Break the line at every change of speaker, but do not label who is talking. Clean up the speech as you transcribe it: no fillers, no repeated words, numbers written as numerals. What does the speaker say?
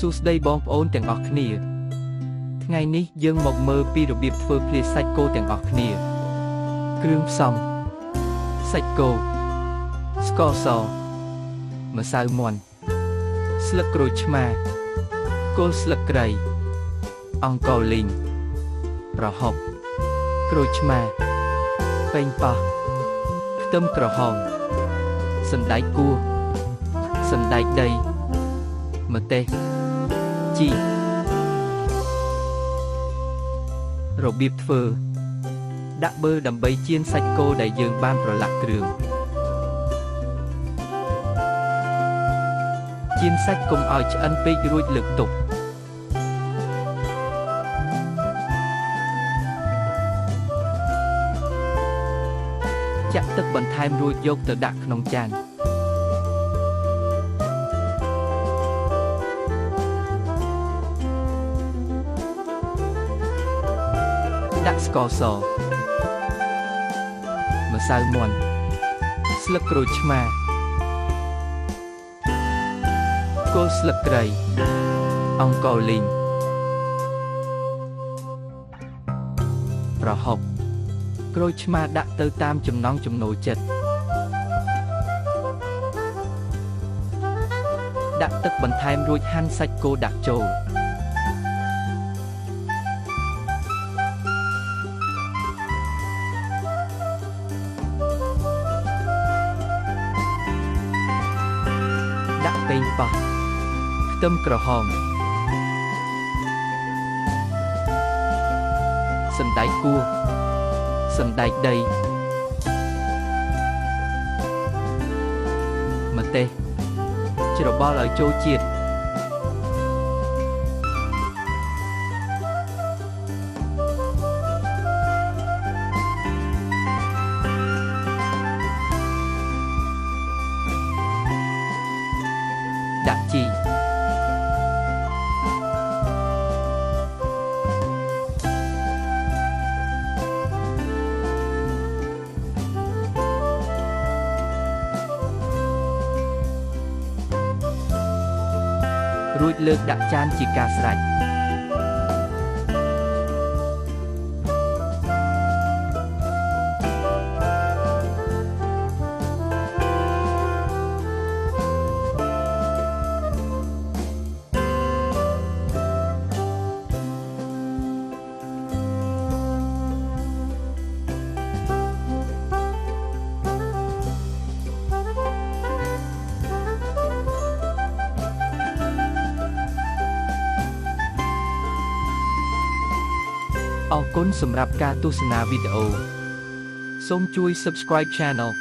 សួស្តីបងប្អូនទាំងអស់គ្នាថ្ងៃនេះយើងមកមើលពីរបៀបធ្វើភ្លាសាច់គោទាំងអស់គ្នាគ្រឿងផ្សំសាច់គោស្ករសម្សៅមាន់ស្លឹកក្រូចឆ្មាគល់ស្លឹកគ្រៃអង្ករលីងប្រហុកក្រូចឆ្មាប៉េងប៉ោះខ្ទឹមក្រហមសណ្តែកគួរសណ្តែកដីម្ទេសជីរបៀបធ្វើដាក់ប៊ឺដើម្បីចៀនសាច់គោដែលយើងបានប្រឡាក់គ្រឿងចៀនសាច់កុំឲ្យឆ្អិនពេករួចលើកទុកចាក់ទឹកបន្ថែមរួចយកទៅដាក់ក្នុងចានដាក់ស្ករសម្សៅមាន់ស្លឹកក្រូចឆ្មាគល់ស្លឹកគ្រៃអង្ករលីងប្រហុកក្រូចឆ្មាដាក់ទៅតាមចំណង់ចំណូលចិត្តដាក់ទឹកបន្ថែមរួចហាន់សាច់គោដាក់ចូលដាក់ប៉េងប៉ោះខ្ទឹមក្រហមសណ្តែកគួរសណ្តែកដីម្ទេសច្របល់ឲ្យចូលជាតិដាក់ជីរួចលើកដាក់ចានជាការស្រេចអរគុណសម្រាប់ការទស្សនាវីដេអូសូមជួយ Subscribe Channel